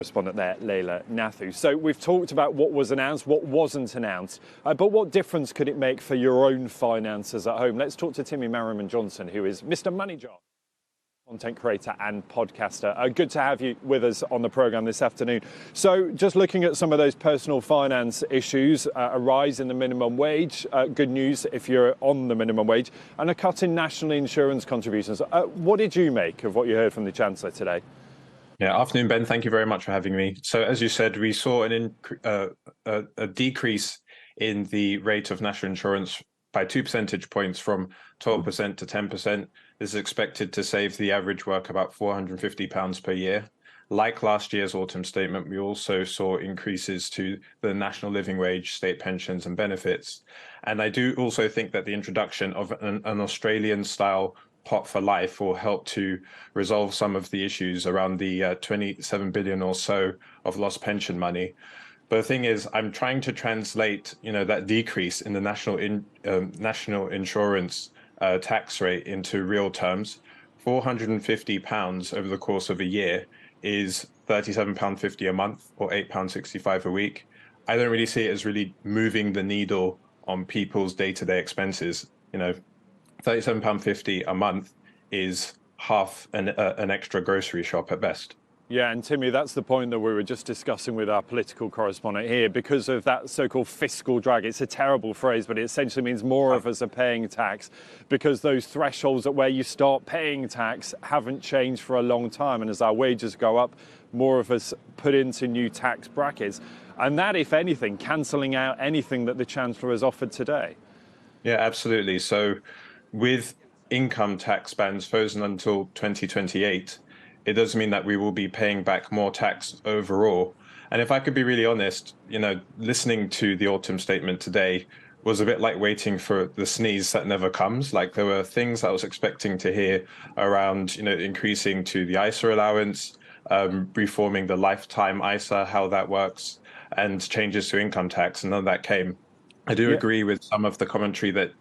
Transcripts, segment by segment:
correspondent there, Leila Nathu. So we've talked about what was announced, what wasn't announced, but what difference could it make for your own finances at home? Let's talk to Timi Merriman-Johnson, who is Mr. Money Jar, content creator and podcaster. Good to have you with us on the programme this afternoon. So just looking at some of those personal finance issues, a rise in the minimum wage, good news if you're on the minimum wage, and a cut in national insurance contributions. What did you make of what you heard from the Chancellor today? Yeah, afternoon, Ben. Thank you very much for having me. So, as you said, we saw a decrease in the rate of national insurance by 2 percentage points from 12% to 10%. This is expected to save the average worker about £450 per year. Like last year's autumn statement, we also saw increases to the national living wage, state pensions and benefits. And I do also think that the introduction of an Australian-style pot for life will help to resolve some of the issues around the 27 billion or so of lost pension money. But the thing is, I'm trying to translate, that decrease in the national insurance tax rate into real terms. £450 over the course of a year is £37.50 a month or £8.65 a week. I don't really see it as really moving the needle on people's day-to-day expenses. £37.50 a month is half an extra grocery shop at best. Yeah, and Timi, that's the point that we were just discussing with our political correspondent here. Because of that so-called fiscal drag, it's a terrible phrase, but it essentially means more of us are paying tax because those thresholds at where you start paying tax haven't changed for a long time. And as our wages go up, more of us put into new tax brackets. And that, if anything, cancelling out anything that the Chancellor has offered today. Yeah, absolutely. So with income tax bans frozen until 2028, it does mean that we will be paying back more tax overall. And if I could be really honest, listening to the autumn statement today was a bit like waiting for the sneeze that never comes. Like there were things I was expecting to hear around, increasing to the ISA allowance, reforming the lifetime ISA, how that works, and changes to income tax, and none of that came. I do agree with some of the commentary that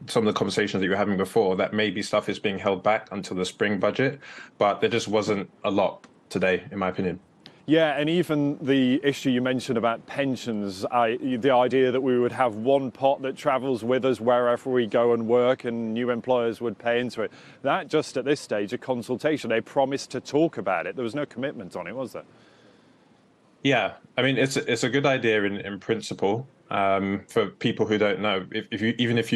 some of the conversations that you were having before, that maybe stuff is being held back until the spring budget, but there just wasn't a lot today, in my opinion. Yeah, and even the issue you mentioned about pensions, the idea that we would have one pot that travels with us wherever we go and work and new employers would pay into it, that just at this stage, a consultation. They promised to talk about it. There was no commitment on it, was there? Yeah, I mean, it's a good idea in principle. For people who don't know, if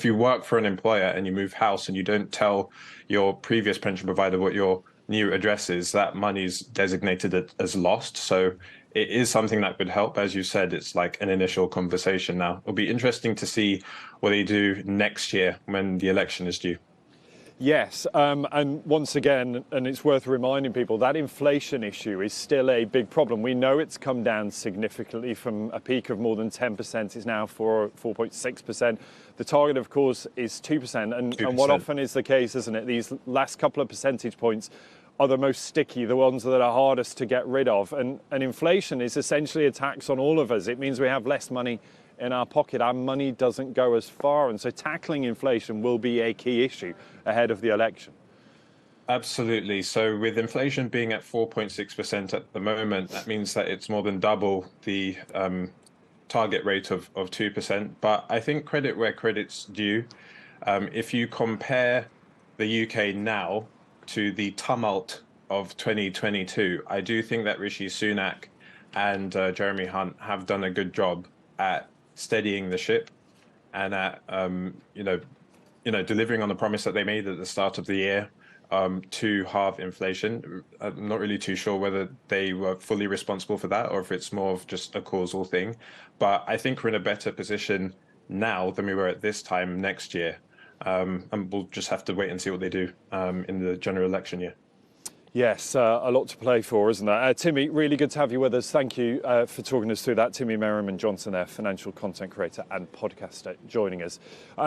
you work for an employer and you move house and you don't tell your previous pension provider what your new address is, that money's designated as lost. So it is something that would help. As you said, it's like an initial conversation now. It'll be interesting to see what they do next year when the election is due. Yes, and once again, and it's worth reminding people, that inflation issue is still a big problem. We know it's come down significantly from a peak of more than 10%. It's now 4.6%. The target, of course, is 2%. And what often is the case, isn't it? These last couple of percentage points are the most sticky, the ones that are hardest to get rid of. And inflation is essentially a tax on all of us. It means we have less money in our pocket. Our money doesn't go as far, and so tackling inflation will be a key issue ahead of the election. Absolutely. So with inflation being at 4.6% at the moment, that means that it's more than double the target rate of 2%. But I think credit where credit's due. If you compare the UK now to the tumult of 2022, I do think that Rishi Sunak and Jeremy Hunt have done a good job at steadying the ship and at delivering on the promise that they made at the start of the year to halve inflation. I'm not really too sure whether they were fully responsible for that or if it's more of just a causal thing. But I think we're in a better position now than we were at this time next year. And we'll just have to wait and see what they do in the general election year. Yes, a lot to play for, isn't there? Timi, really good to have you with us. Thank you for talking us through that. Timi Merriman-Johnson there, financial content creator and podcaster, joining us.